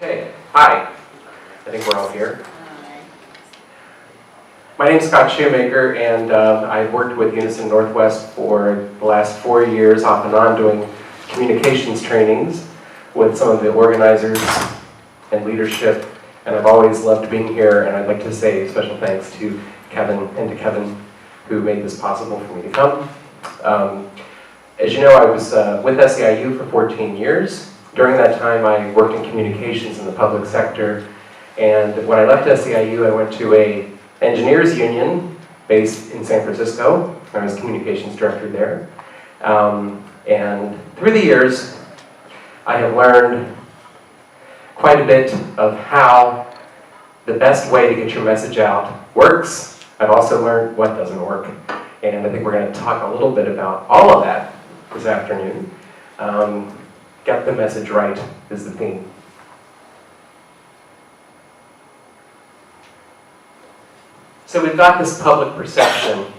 Okay, hi. I think we're all here. My name is Scott Shumaker, and I've worked with UNISON North West for the last 4 years, off and on, doing communications trainings with some of the organizers and leadership, and I've always loved being here, and I'd like to say special thanks to Kevin, who made this possible for me to come. As you know, I was with SEIU for 14 years. During that time, I worked in communications in the public sector, and when I left SEIU, I went to an engineers union based in San Francisco. I was communications director there. And through the years, I have learned quite a bit of how the best way to get your message out works. I've also learned what doesn't work. And I think we're going to talk a little bit about all of that this afternoon. Get the message right is the theme. So we've got this public perception.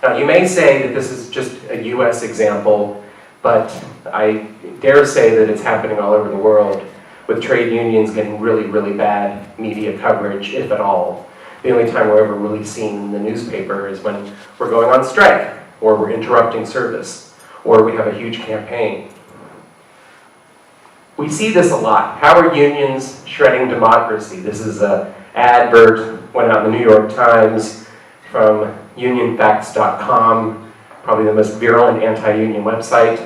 Now you may say that this is just a US example, but I dare say that it's happening all over the world, with trade unions getting really, really bad media coverage, if at all. The only time we're ever really seen in the newspaper is when we're going on strike, or we're interrupting service, or we have a huge campaign. We see this a lot. How are unions shredding democracy? This is an advert, went out in the New York Times from unionfacts.com, probably the most virulent anti-union website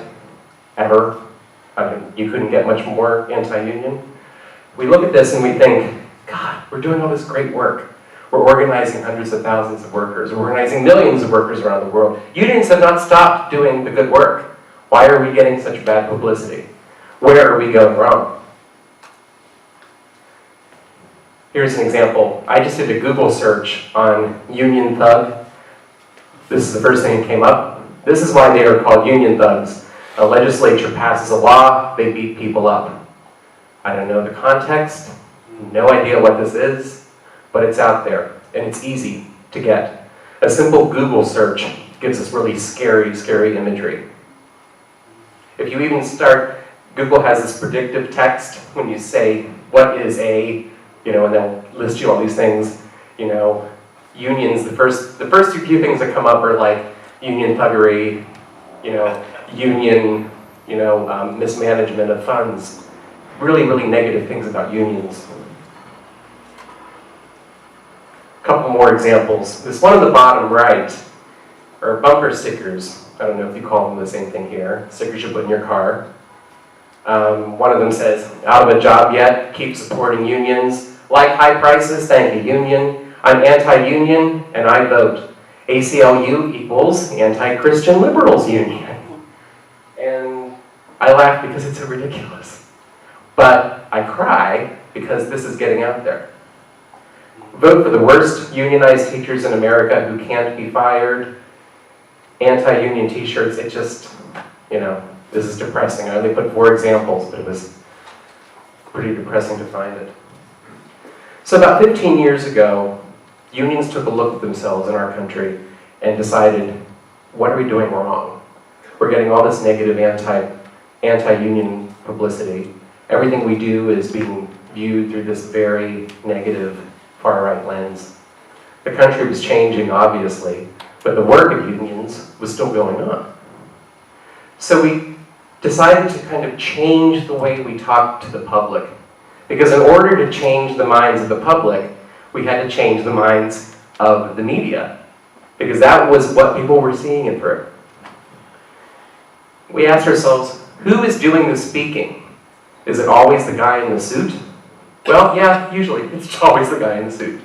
ever. You couldn't get much more anti-union. We look at this and we think, God, we're doing all this great work. We're organizing hundreds of thousands of workers. We're organizing millions of workers around the world. Unions have not stopped doing the good work. Why are we getting such bad publicity? Where are we going wrong? Here's an example. I just did a Google search on union thug. This is the first thing that came up. This is why they are called union thugs. A legislature passes a law, they beat people up. I don't know the context, no idea what this is, but it's out there, and it's easy to get. A simple Google search gives us really scary, scary imagery. If you even start, Google has this predictive text when you say, what is a, and they'll list you all these things, unions, the first few things that come up are like union thuggery, union, mismanagement of funds. Really, really negative things about unions. A couple more examples. This one on the bottom right are bumper stickers. I don't know if you call them the same thing here. Stickers you put in your car. One of them says, out of a job yet, keep supporting unions. Like high prices, thank you, union. I'm anti-union, and I vote. ACLU equals Anti-Christian Liberals Union. And I laugh because it's so ridiculous. But I cry because this is getting out there. Vote for the worst unionized teachers in America who can't be fired. Anti-union t-shirts, it just, this is depressing. I only put 4 examples, but it was pretty depressing to find it. So about 15 years ago, unions took a look at themselves in our country and decided, what are we doing wrong? We're getting all this negative anti-union publicity. Everything we do is being viewed through this very negative far-right lens. The country was changing, obviously, but the work of unions was still going on. So we decided to kind of change the way we talk to the public. Because in order to change the minds of the public, we had to change the minds of the media. Because that was what people were seeing it through. We asked ourselves, who is doing the speaking? Is it always the guy in the suit? Well, yeah, usually it's always the guy in the suit.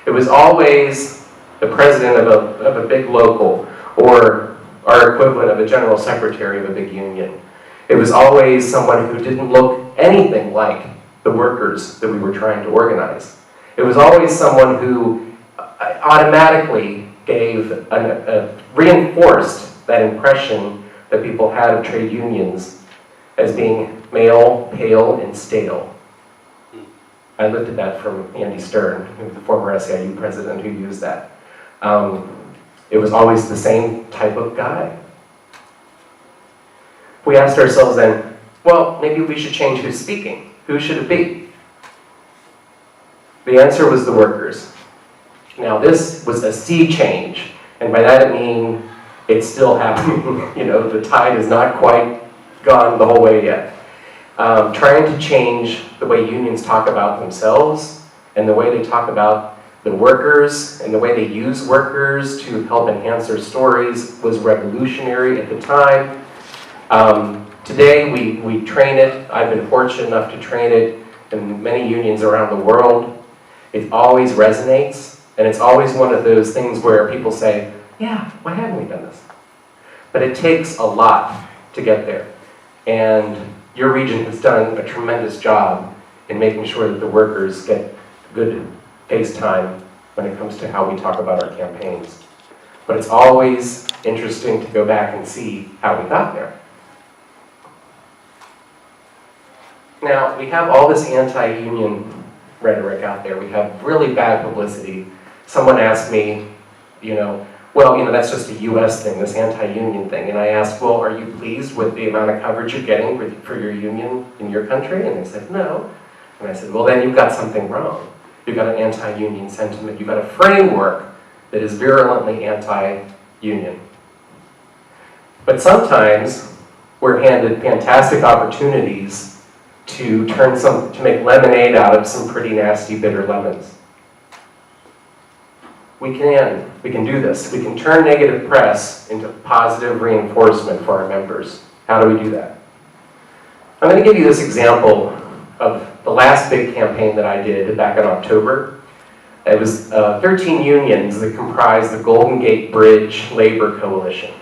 It was always the president of a big local, or our equivalent of a general secretary of a big union. It was always someone who didn't look anything like the workers that we were trying to organize. It was always someone who automatically reinforced that impression that people had of trade unions as being male, pale, and stale. I lifted that from Andy Stern, who was the former SEIU president who used that. It was always the same type of guy. We asked ourselves then, well, maybe we should change who's speaking. Who should it be? The answer was the workers. Now this was a sea change, and by that I mean it's still happening. The tide is not quite gone the whole way yet. Trying to change the way unions talk about themselves and the way they talk about the workers and the way they use workers to help enhance their stories was revolutionary at the time. Today we train it. I've been fortunate enough to train it in many unions around the world. It always resonates, and it's always one of those things where people say, yeah, why haven't we done this? But it takes a lot to get there. And your region has done a tremendous job in making sure that the workers get good face time when it comes to how we talk about our campaigns. But it's always interesting to go back and see how we got there. Now, we have all this anti-union rhetoric out there. We have really bad publicity. Someone asked me, well, that's just a US thing, this anti-union thing. And I asked, well, are you pleased with the amount of coverage you're getting for your union in your country? And they said, no. And I said, well, then you've got something wrong. You've got an anti-union sentiment. You've got a framework that is virulently anti-union. But sometimes we're handed fantastic opportunities to make lemonade out of some pretty nasty, bitter lemons. We can do this. We can turn negative press into positive reinforcement for our members. How do we do that? I'm going to give you this example of the last big campaign that I did back in October. It was 13 unions that comprised the Golden Gate Bridge Labor Coalition.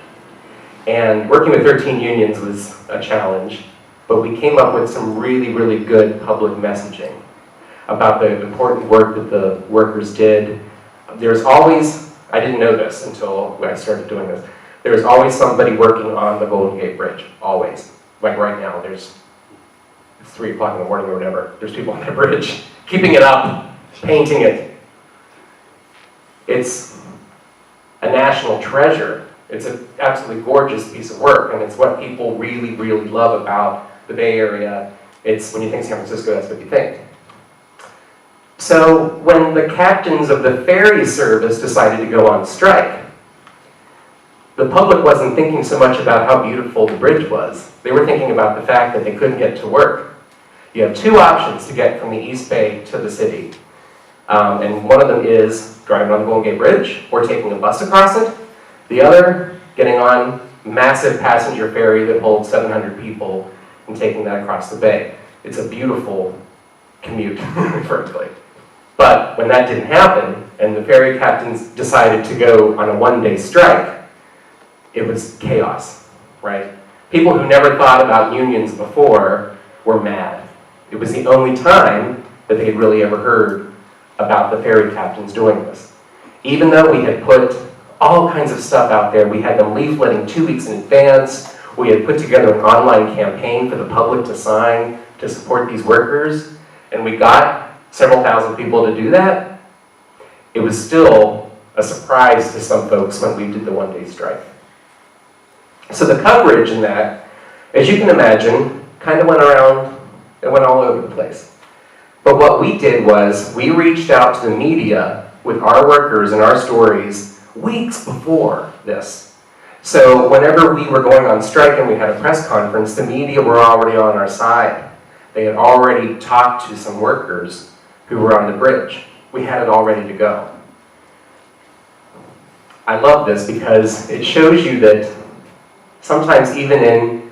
And working with 13 unions was a challenge, but we came up with some really, really good public messaging about the important work that the workers did. There's always, I didn't know this until I started doing this, there's always somebody working on the Golden Gate Bridge, always. Like right now, it's 3 o'clock in the morning or whatever, there's people on that bridge, keeping it up, painting it. It's a national treasure. It's an absolutely gorgeous piece of work, and it's what people really, really love about the Bay Area. It's, when you think San Francisco, that's what you think. So when the captains of the ferry service decided to go on strike, the public wasn't thinking so much about how beautiful the bridge was. They were thinking about the fact that they couldn't get to work. You have 2 options to get from the East Bay to the city. And one of them is driving on the Golden Gate Bridge or taking a bus across it. The other, getting on massive passenger ferry that holds 700 people and taking that across the bay. It's a beautiful commute, frankly. But when that didn't happen, and the ferry captains decided to go on a 1-day strike, it was chaos, right? People who never thought about unions before were mad. It was the only time that they had really ever heard about the ferry captains doing this. Even though we had put all kinds of stuff out there, we had them leafletting 2 weeks in advance, we had put together an online campaign for the public to sign to support these workers, and we got several thousand people to do that. It was still a surprise to some folks when we did the 1-day strike. So the coverage in that, as you can imagine, kind of went around, it went all over the place. But what we did was, we reached out to the media with our workers and our stories weeks before this. So whenever we were going on strike and we had a press conference, the media were already on our side. They had already talked to some workers who were on the bridge. We had it all ready to go. I love this because it shows you that sometimes even in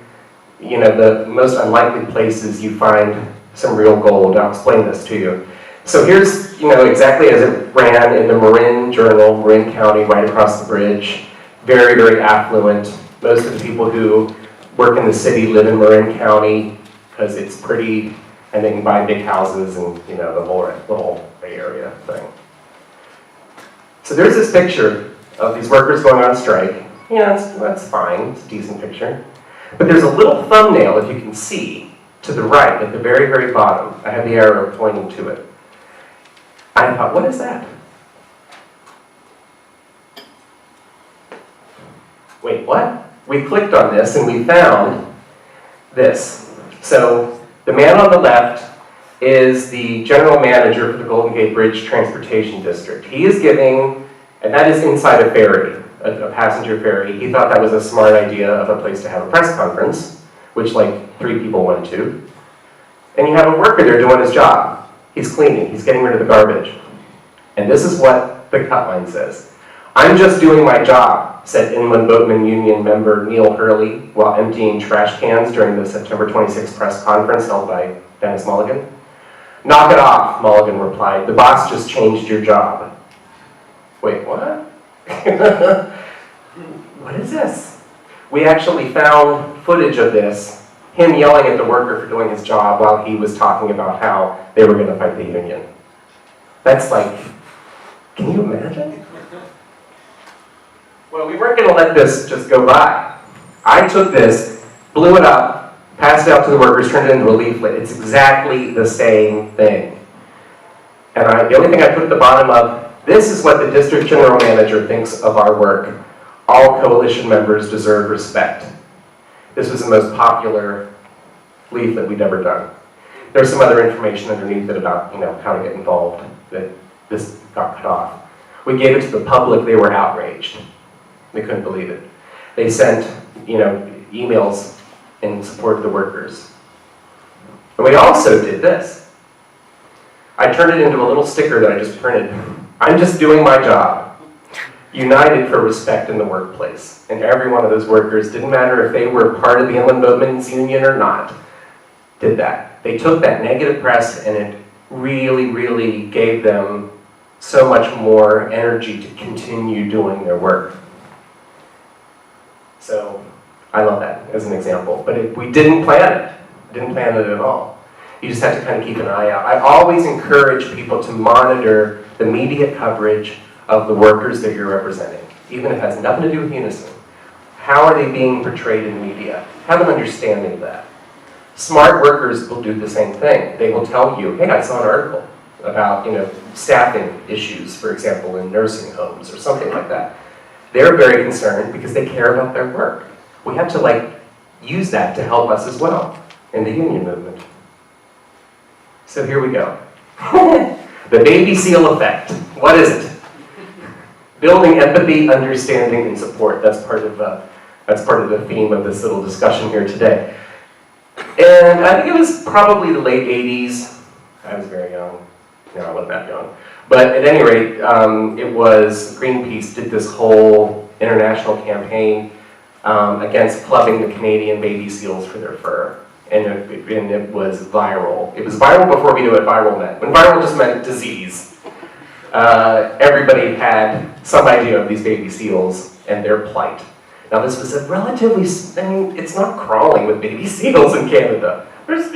the most unlikely places you find some real gold. I'll explain this to you. So here's exactly as it ran in the Marin Journal, Marin County, right across the bridge. Very, very affluent. Most of the people who work in the city live in Marin County because it's pretty, and they can buy big houses and the whole Bay Area thing. So there's this picture of these workers going on strike. Yeah, that's fine, it's a decent picture. But there's a little thumbnail, if you can see, to the right, at the very, very bottom. I have the arrow pointing to it. I thought, what is that? Wait, what? We clicked on this and we found this. So the man on the left is the general manager for the Golden Gate Bridge Transportation District. He is giving, and that is inside a ferry, a passenger ferry. He thought that was a smart idea of a place to have a press conference, which like 3 people went to. And you have a worker there doing his job. He's cleaning, he's getting rid of the garbage. And this is what the cut line says. "I'm just doing my job," said Inland Boatman Union member Neil Hurley while emptying trash cans during the September 26th press conference held by Dennis Mulligan. "Knock it off," Mulligan replied. "The boss just changed your job." Wait, what? What is this? We actually found footage of this, him yelling at the worker for doing his job while he was talking about how they were going to fight the union. That's like, can you imagine? Well, we weren't going to let this just go by. I took this, blew it up, passed it out to the workers, turned it into a leaflet. It's exactly the same thing. And the only thing I put at the bottom of, "This is what the district general manager thinks of our work. All coalition members deserve respect." This was the most popular leaflet we'd ever done. There's some other information underneath it about, how to get involved, that this got cut off. We gave it to the public, they were outraged. They couldn't believe it. They sent, emails in support of the workers. And we also did this. I turned it into a little sticker that I just printed. "I'm just doing my job. United for respect in the workplace." And every one of those workers, didn't matter if they were part of the Inland Boatmen's Union or not, did that. They took that negative press and it really, really gave them so much more energy to continue doing their work. So I love that as an example. But we didn't plan it. Didn't plan it at all. You just have to kind of keep an eye out. I always encourage people to monitor the media coverage of the workers that you're representing, even if it has nothing to do with UNISON. How are they being portrayed in media? Have an understanding of that. Smart workers will do the same thing. They will tell you, "Hey, I saw an article about staffing issues, for example, in nursing homes," or something like that. They're very concerned because they care about their work. We have to use that to help us as well in the union movement. So here we go. The baby seal effect. What is it? Building empathy, understanding, and support. That's part of the theme of this little discussion here today. And I think it was probably the late 80s. I was very young. No, I wasn't that young. But at any rate, it was Greenpeace did this whole international campaign against clubbing the Canadian baby seals for their fur. And it was viral. It was viral before we knew what viral meant. When viral just meant disease. Everybody had some idea of these baby seals and their plight. Now this was a relatively, it's not crawling with baby seals in Canada. It's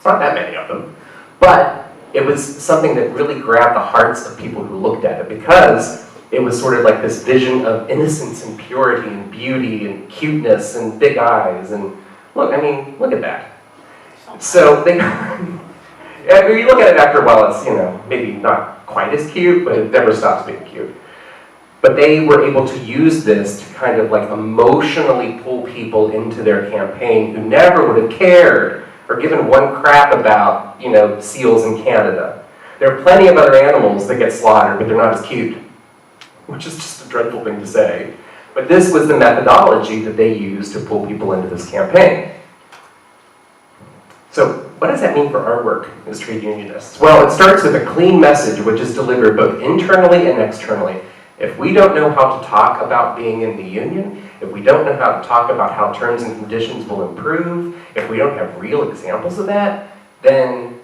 not that many of them. But it was something that really grabbed the hearts of people who looked at it because it was sort of like this vision of innocence and purity and beauty and cuteness and big eyes and look at that. So you look at it after a while, it's, maybe not quite as cute, but it never stops being cute. But they were able to use this to kind of emotionally pull people into their campaign who never would have cared or given one crap about, seals in Canada. There are plenty of other animals that get slaughtered, but they're not as cute, which is just a dreadful thing to say. But this was the methodology that they used to pull people into this campaign. So what does that mean for our work as trade unionists? Well, it starts with a clean message which is delivered both internally and externally. If we don't know how to talk about being in the union, if we don't know how to talk about how terms and conditions will improve, if we don't have real examples of that, then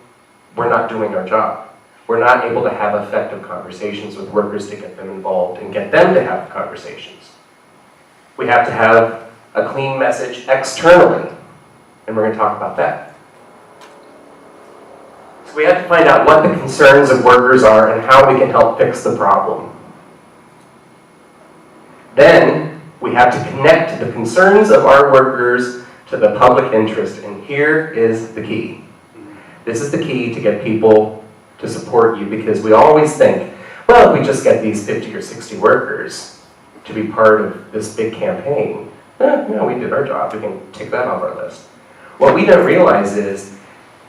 we're not doing our job. We're not able to have effective conversations with workers to get them involved and get them to have conversations. We have to have a clean message externally, and we're going to talk about that. So we have to find out what the concerns of workers are and how we can help fix the problem. Then we have to connect the concerns of our workers to the public interest, and here is the key. This is the key to get people to support you, because we always think, well, if we just get these 50 or 60 workers to be part of this big campaign, we did our job, we can tick that off our list. What we don't realize is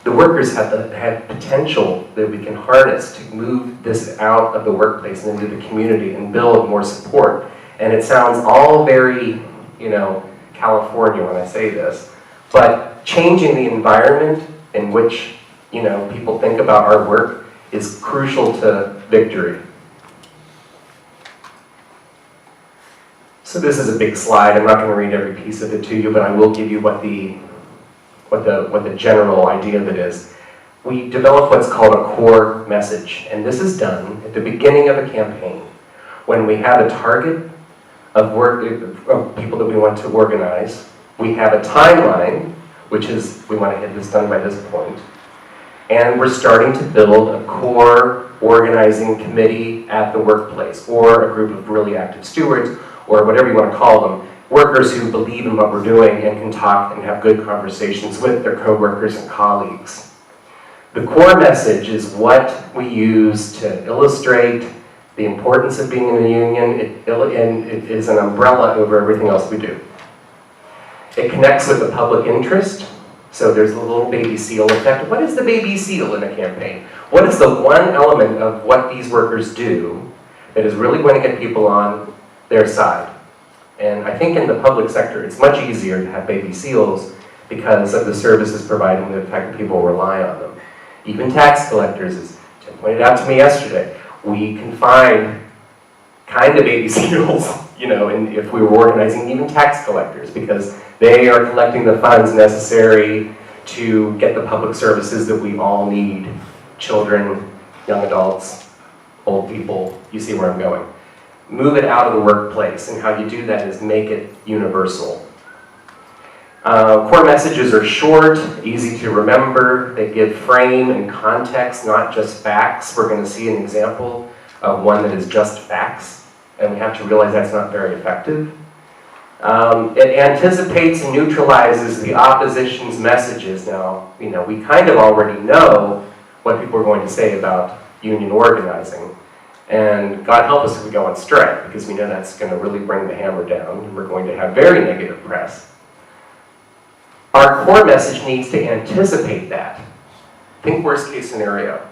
the workers have potential that we can harness to move this out of the workplace and into the community and build more support. And it sounds all very, California when I say this, but changing the environment in which, people think about our work is crucial to victory. So this is a big slide. I'm not going to read every piece of it to you, but I will give you what the general idea of it is. We develop what's called a core message, and this is done at the beginning of a campaign when we have a target of people that we want to organize. We have a timeline, which is we want to get this done by this point, and we're starting to build a core organizing committee at the workplace, or a group of really active stewards, or whatever you want to call them, workers who believe in what we're doing and can talk and have good conversations with their coworkers and colleagues. The core message is what we use to illustrate the importance of being in a union, and it is an umbrella over everything else we do. It connects with the public interest, so there's a little baby seal effect. What is the baby seal in a campaign? What is the one element of what these workers do that is really going to get people on their side? And I think in the public sector, it's much easier to have baby seals because of the services provided and the fact that people rely on them. Even tax collectors, as Tim pointed out to me yesterday, we can find kind of baby seals, and if we were organizing even tax collectors, because they are collecting the funds necessary to get the public services that we all need. Children, young adults, old people, you see where I'm going. Move it out of the workplace, and how you do that is make it universal. Core messages are short, easy to remember. They give frame and context, not just facts. We're going to see an example of one that is just facts, and we have to realize that's not very effective. It anticipates and neutralizes the opposition's messages. Now, we kind of already know what people are going to say about union organizing. And God help us if we go on strike, because we know that's going to really bring the hammer down, and we're going to have very negative press. Our core message needs to anticipate that. Think worst case scenario.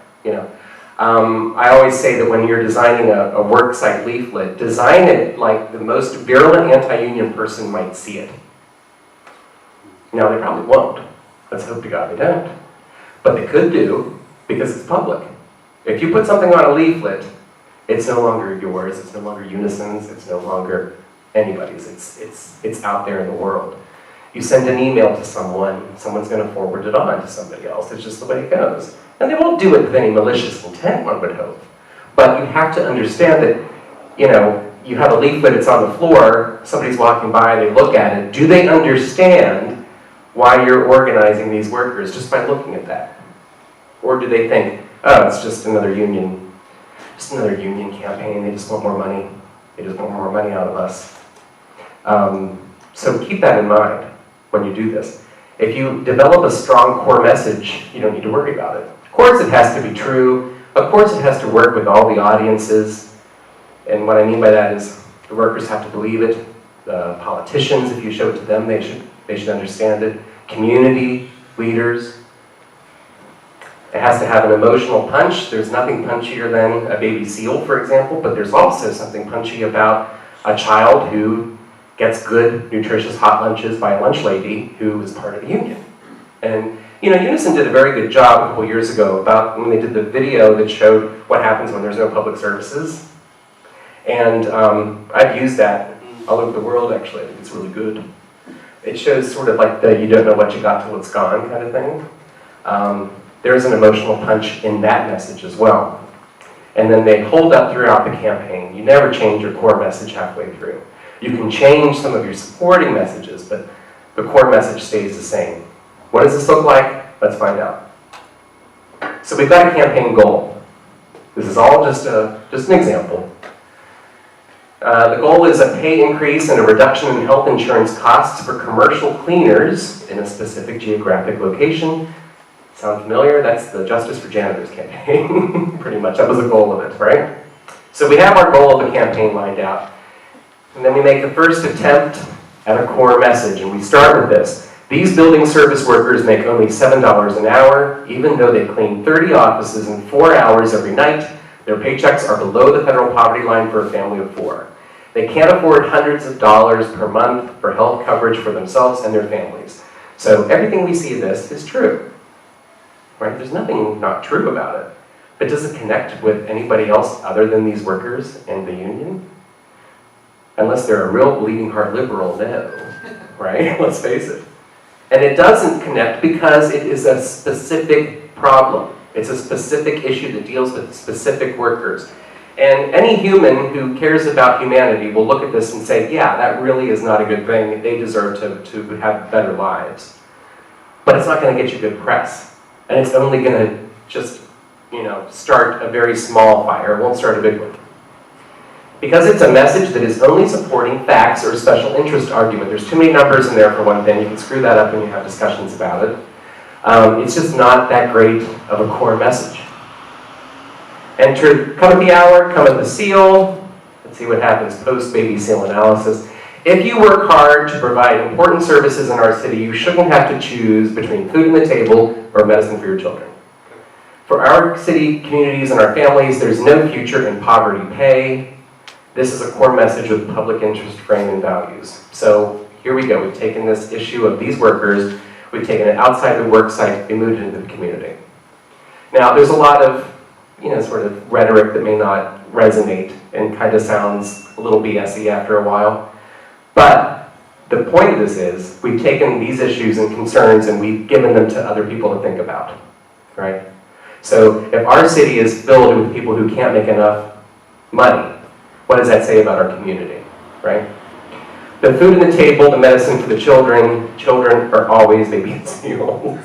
I always say that when you're designing a work site leaflet, design it like the most virulent anti-union person might see it. Now, they probably won't. Let's hope to God they don't. But they could do, because it's public. If you put something on a leaflet, it's no longer yours, it's no longer UNISON's, it's no longer anybody's, it's out there in the world. You send an email to someone, someone's going to forward it on to somebody else. It's just the way it goes. And they won't do it with any malicious intent, one would hope. But you have to understand that, you have a leaflet, it's on the floor, somebody's walking by, they look at it. Do they understand why you're organizing these workers just by looking at that? Or do they think, oh, it's just another union campaign, they just want more money. They just want more money out of us. So keep that in mind when you do this. If you develop a strong core message, you don't need to worry about it. Of course it has to be true. Of course it has to work with all the audiences. And what I mean by that is the workers have to believe it. The politicians, if you show it to them, they should understand it. Community leaders. It has to have an emotional punch. There's nothing punchier than a baby seal, for example, but there's also something punchy about a child who gets good, nutritious hot lunches by a lunch lady who is part of a union. And, UNISON did a very good job a couple years ago about when they did the video that showed what happens when there's no public services. And I've used that all over the world, actually. I think it's really good. It shows sort of like the you don't know what you got till it's gone kind of thing. There's an emotional punch in that message as well. And then they hold up throughout the campaign. You never change your core message halfway through. You can change some of your supporting messages, but the core message stays the same. What does this look like? Let's find out. So we've got a campaign goal. This is all just an example. The goal is a pay increase and a reduction in health insurance costs for commercial cleaners in a specific geographic location. Sound familiar? That's the Justice for Janitors campaign. Pretty much, that was the goal of it, right? So we have our goal of the campaign lined out. And then we make the first attempt at a core message, and we start with this. These building service workers make only $7 an hour, even though they clean 30 offices in 4 hours every night. Their paychecks are below the federal poverty line for a family of 4. They can't afford hundreds of dollars per month for health coverage for themselves and their families. So everything we see in this is true, right? There's nothing not true about it. But does it connect with anybody else other than these workers and the union? Unless they're a real bleeding heart liberal, no, right? Let's face it. And it doesn't connect because it is a specific problem. It's a specific issue that deals with specific workers. And any human who cares about humanity will look at this and say, yeah, that really is not a good thing. They deserve to have better lives. But it's not going to get you good press. And it's only going to just, start a very small fire. It won't start a big one. Because it's a message that is only supporting facts or a special interest argument. There's too many numbers in there for one thing. You can screw that up when you have discussions about it. It's just not that great of a core message. Enter, come at the hour, come at the seal. Let's see what happens post-baby seal analysis. If you work hard to provide important services in our city, you shouldn't have to choose between food on the table or medicine for your children. For our city, communities, and our families, there's no future in poverty pay. This is a core message with public interest frame and values. So here we go. We've taken this issue of these workers, we've taken it outside the work site, we moved it into the community. Now, there's a lot of, sort of rhetoric that may not resonate and kind of sounds a little BS-y after a while. But the point of this is, we've taken these issues and concerns and we've given them to other people to think about, right? So if our city is filled with people who can't make enough money, what does that say about our community, right? The food on the table, the medicine for the children are always baby and seals.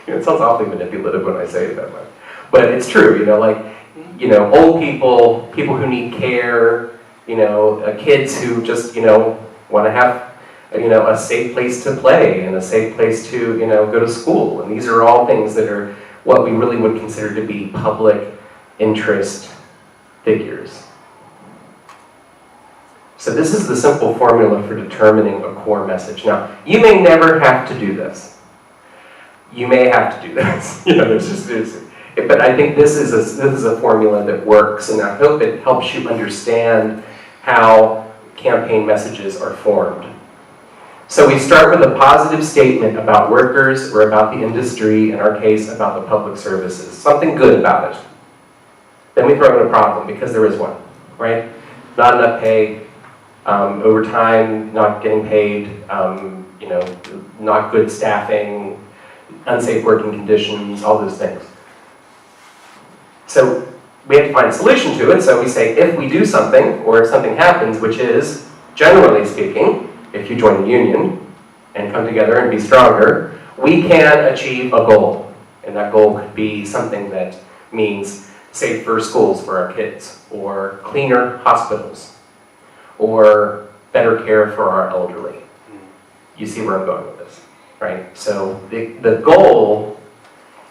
It sounds awfully manipulative when I say it that way. But it's true, old people, people who need care, kids who just, want to have, a safe place to play and a safe place to, go to school. And these are all things that are what we really would consider to be public interest figures. So this is the simple formula for determining a core message. Now, you may never have to do this. You may have to do this. But I think this is a formula that works, and I hope it helps you understand how campaign messages are formed. So we start with a positive statement about workers or about the industry, in our case, about the public services. Something good about it. Then we throw in a problem, because there is one, right? Not enough pay, overtime, not getting paid, not good staffing, unsafe working conditions, all those things. So we have to find a solution to it, so we say if we do something, or if something happens, which is, generally speaking, if you join the union and come together and be stronger, we can achieve a goal. And that goal could be something that means safer schools for our kids, or cleaner hospitals, or better care for our elderly. You see where I'm going with this, right? So the goal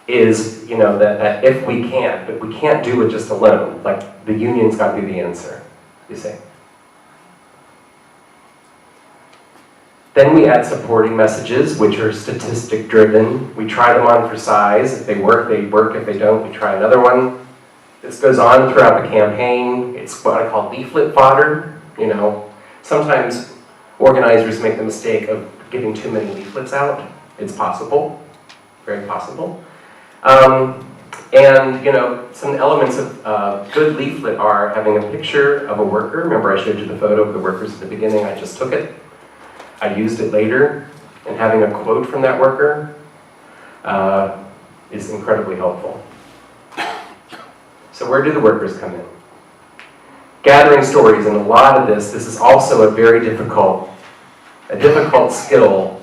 is, that if we can, but we can't do it just alone. Like, the union's got to be the answer, you see. Then we add supporting messages, which are statistic driven. We try them on for size. If they work, they work. If they don't, we try another one. This goes on throughout the campaign. It's what I call leaflet fodder. Sometimes organizers make the mistake of giving too many leaflets out. It's possible, very possible. Some elements of good leaflet are having a picture of a worker. Remember I showed you the photo of the workers at the beginning, I just took it. I used it later, and having a quote from that worker is incredibly helpful. So where do the workers come in? Gathering stories, and a lot of this is also a very difficult skill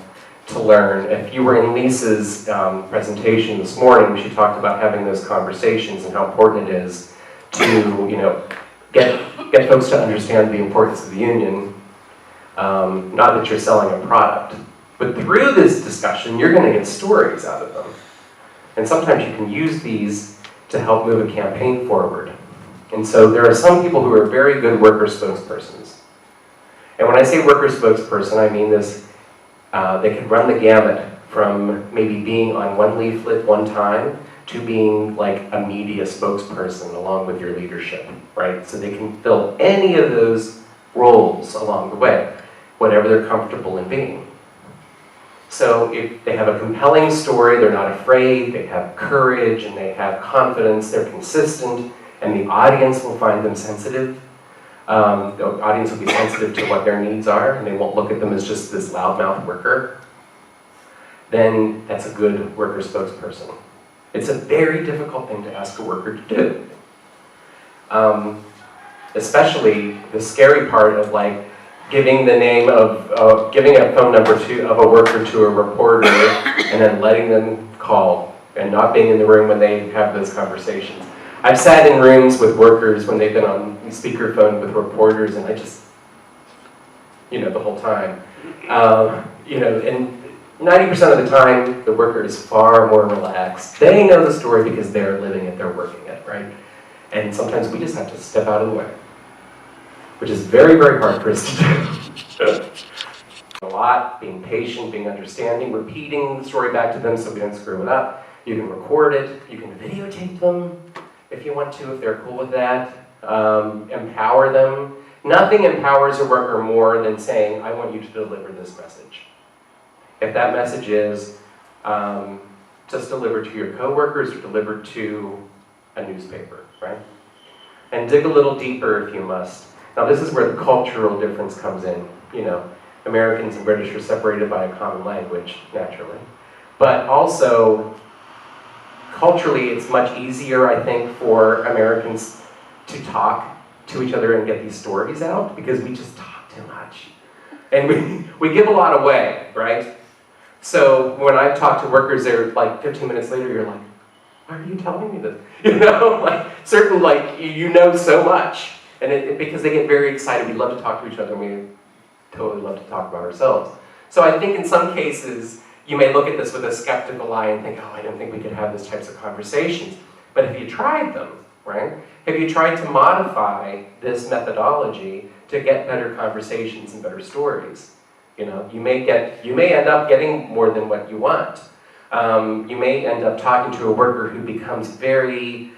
to learn. If you were in Lisa's presentation this morning, she talked about having those conversations and how important it is to, get folks to understand the importance of the union. Not that you're selling a product, but through this discussion, you're going to get stories out of them. And sometimes you can use these to help move a campaign forward. And so there are some people who are very good worker spokespersons. And when I say worker spokesperson, I mean this They could run the gamut from maybe being on one leaflet one time to being like a media spokesperson along with your leadership, right? So they can fill any of those roles along the way, whatever they're comfortable in being. So if they have a compelling story, they're not afraid, they have courage, and they have confidence, they're consistent, and the audience will find them sensitive. The audience will be sensitive to what their needs are, and they won't look at them as just this loudmouth worker. Then that's a good worker spokesperson. It's a very difficult thing to ask a worker to do. Especially the scary part of like giving the name of, giving a phone number of a worker to a reporter and then letting them call and not being in the room when they have those conversations. I've sat in rooms with workers when they've been on speakerphone with reporters, and I just, the whole time. And 90% of the time, the worker is far more relaxed. They know the story because they're living it, they're working it, right? And sometimes we just have to step out of the way, which is very, very hard for us to do. A lot, being patient, being understanding, repeating the story back to them so we don't screw it up. You can record it, you can videotape them if you want to, if they're cool with that. Empower them. Nothing empowers a worker more than saying, I want you to deliver this message. If that message is just delivered to your coworkers or delivered to a newspaper, right? And dig a little deeper if you must. Now this is where the cultural difference comes in. Americans and British are separated by a common language, naturally. But also, culturally, it's much easier, I think, for Americans to talk to each other and get these stories out because we just talk too much. And we give a lot away, right? So when I talk to workers, they're like 15 minutes later, you're like, why are you telling me this? You know so much. And because they get very excited, we love to talk to each other, and we totally love to talk about ourselves. So I think in some cases, you may look at this with a skeptical eye and think, oh, I don't think we could have these types of conversations. But have you tried them, right? Have you tried to modify this methodology to get better conversations and better stories? You may end up getting more than what you want. You may end up talking to a worker who becomes very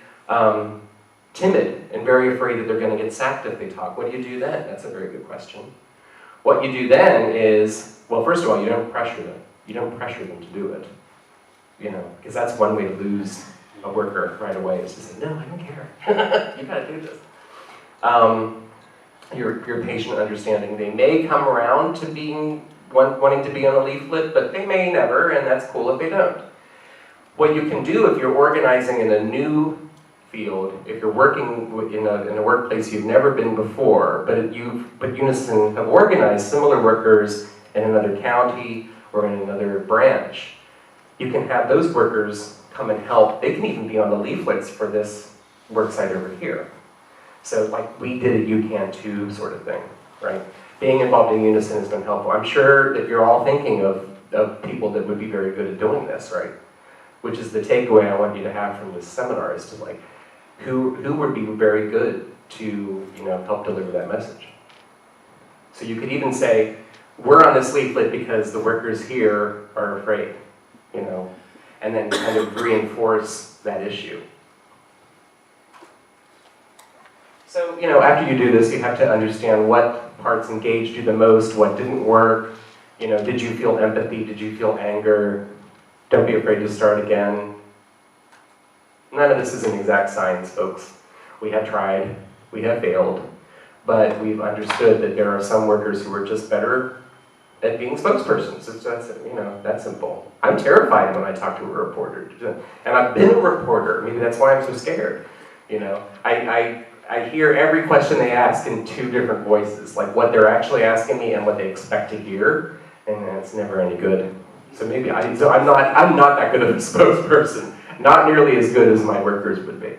timid and very afraid that they're going to get sacked if they talk. What do you do then? That's a very good question. What you do then is, well, first of all, you don't pressure them. You don't pressure them to do it. Because that's one way to lose a worker right away, is to say, no, I don't care. You got to do this. You're patient, understanding. They may come around to wanting to be on a leaflet, but they may never, and that's cool if they don't. What you can do if you're organizing in a new field, if you're working in a workplace you've never been before, but UNISON have organized similar workers in another county or in another branch, you can have those workers come and help. They can even be on the leaflets for this worksite over here. So like we did a You Can Too sort of thing, right? Being involved in UNISON has been helpful. I'm sure that you're all thinking of people that would be very good at doing this, right? Which is the takeaway I want you to have from this seminar, is to like, who would be very good to help deliver that message. So you could even say, we're on this leaflet because the workers here are afraid, and then kind of reinforce that issue. So, after you do this, you have to understand what parts engaged you the most, what didn't work. Did you feel empathy? Did you feel anger? Don't be afraid to start again. None of this is an exact science, folks. We have tried, we have failed, but we've understood that there are some workers who are just better at being spokespersons. That's simple. I'm terrified when I talk to a reporter, and I've been a reporter. Maybe that's why I'm so scared. I hear every question they ask in two different voices, like what they're actually asking me and what they expect to hear, and it's never any good. So I'm not that good of a spokesperson, not nearly as good as my workers would be.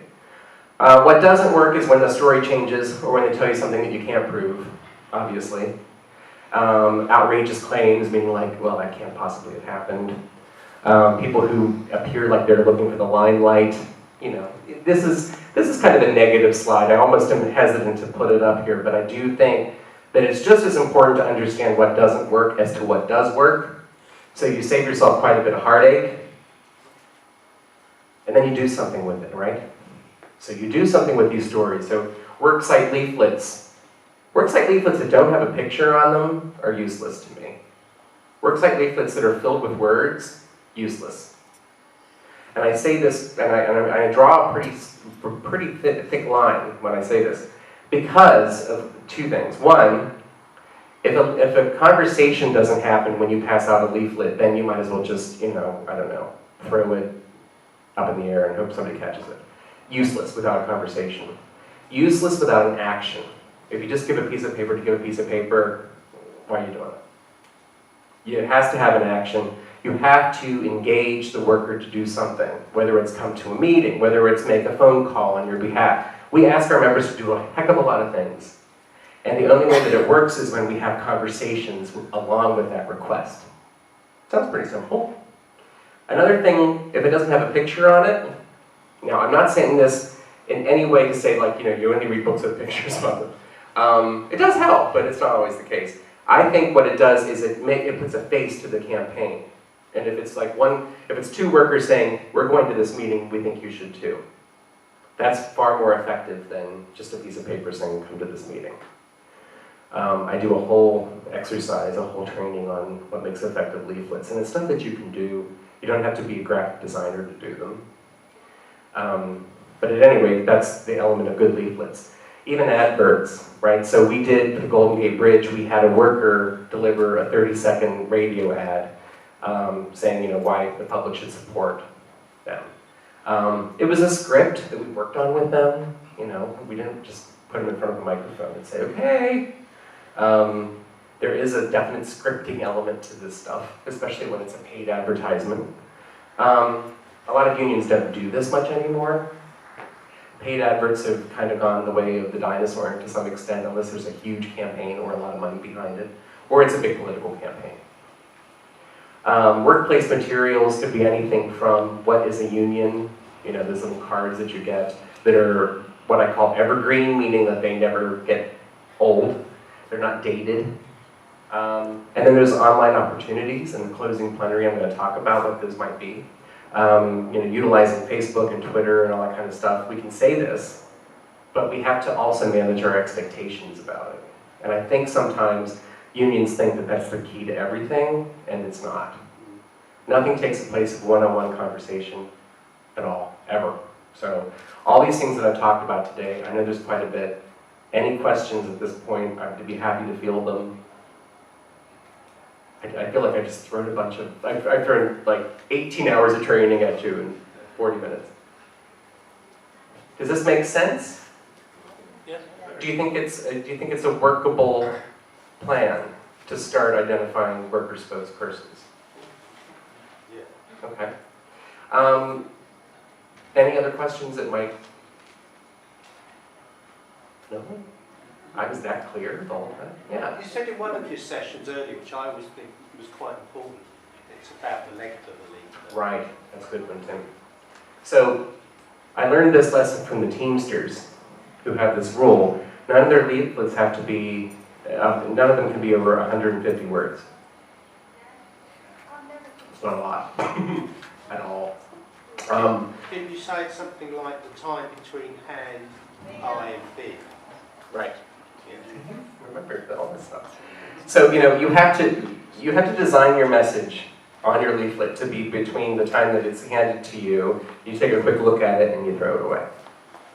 What doesn't work is when the story changes or when they tell you something that you can't prove, obviously. Outrageous claims, meaning like, well, that can't possibly have happened. People who appear like they're looking for the limelight. This is kind of a negative slide. I almost am hesitant to put it up here, but I do think that it's just as important to understand what doesn't work as to what does work. So you save yourself quite a bit of heartache, and then you do something with it, right? So you do something with these stories. So worksite leaflets. Worksite leaflets that don't have a picture on them are useless to me. Worksite leaflets that are filled with words, useless. And I say this, and I draw a pretty thick line when I say this, because of two things. One, if a conversation doesn't happen when you pass out a leaflet, then you might as well just, I don't know, throw it up in the air and hope somebody catches it. Useless without a conversation. Useless without an action. If you just give a piece of paper to give a piece of paper, why are you doing it? It has to have an action. You have to engage the worker to do something, whether it's come to a meeting, whether it's make a phone call on your behalf. We ask our members to do a heck of a lot of things. And the only way that it works is when we have conversations along with that request. Sounds pretty simple. Another thing, if it doesn't have a picture on it, now I'm not saying this in any way to say like, you only read books with pictures on them. It does help, but it's not always the case. I think what it does is it puts a face to the campaign. And if it's if it's two workers saying, we're going to this meeting, we think you should too. That's far more effective than just a piece of paper saying, come to this meeting. I do a whole exercise, a whole training on what makes effective leaflets, and it's stuff that you can do. You don't have to be a graphic designer to do them. But at any rate, that's the element of good leaflets. Even adverts, right? So we did, for the Golden Gate Bridge, we had a worker deliver a 30-second radio ad saying, why the public should support them. It was a script that we worked on with them. We didn't just put them in front of a microphone and say, okay. There is a definite scripting element to this stuff, especially when it's a paid advertisement. A lot of unions don't do this much anymore. Paid adverts have kind of gone the way of the dinosaur to some extent, unless there's a huge campaign or a lot of money behind it, or it's a big political campaign. Workplace materials could be anything from what is a union, those little cards that you get that are what I call evergreen, meaning that they never get old. They're not dated. And then there's online opportunities, and in closing plenary I'm going to talk about what those might be. Utilizing Facebook and Twitter and all that kind of stuff. We can say this, but we have to also manage our expectations about it. And I think sometimes unions think that that's the key to everything, and it's not. Nothing takes the place of one-on-one conversation at all, ever. So all these things that I've talked about today, I know there's quite a bit. Any questions at this point, I'd be happy to field them. I feel like I just thrown a bunch of, I've thrown like 18 hours of training at you in 40 minutes. Does this make sense? Yeah. Do you think it's a workable plan to start identifying worker spokespersons? Yeah. Okay. Any other questions that might? No? I was that clear the whole time? Yeah. You said in one of your sessions earlier, which I always think was quite important, it's about the length of the leaflet. Right, that's a good one, Tim. So, I learned this lesson from the Teamsters, who have this rule. None of their leaflets have to be, none of them can be over 150 words. It's not a lot, at all. Didn't you say it's something like the time between hand, eye, and bid? Right. Yeah. Remember all this stuff. So you have to design your message on your leaflet to be between the time that it's handed to you. You take a quick look at it and you throw it away,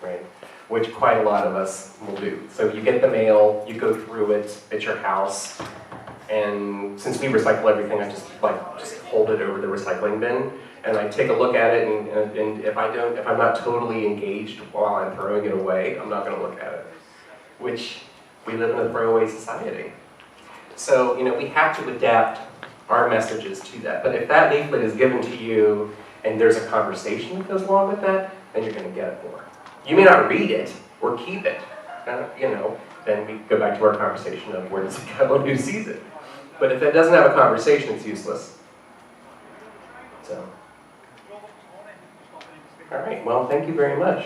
right? Which quite a lot of us will do. So you get the mail, you go through it at your house, and since we recycle everything, I just hold it over the recycling bin, and I take a look at it, and if I'm not totally engaged while I'm throwing it away, I'm not going to look at it. Which we live in a throwaway society. So, we have to adapt our messages to that. But if that leaflet is given to you and there's a conversation that goes along with that, then you're going to get it more. You may not read it or keep it. Then we go back to our conversation of where does it go and who sees it. But if it doesn't have a conversation, it's useless. So, all right, well, thank you very much.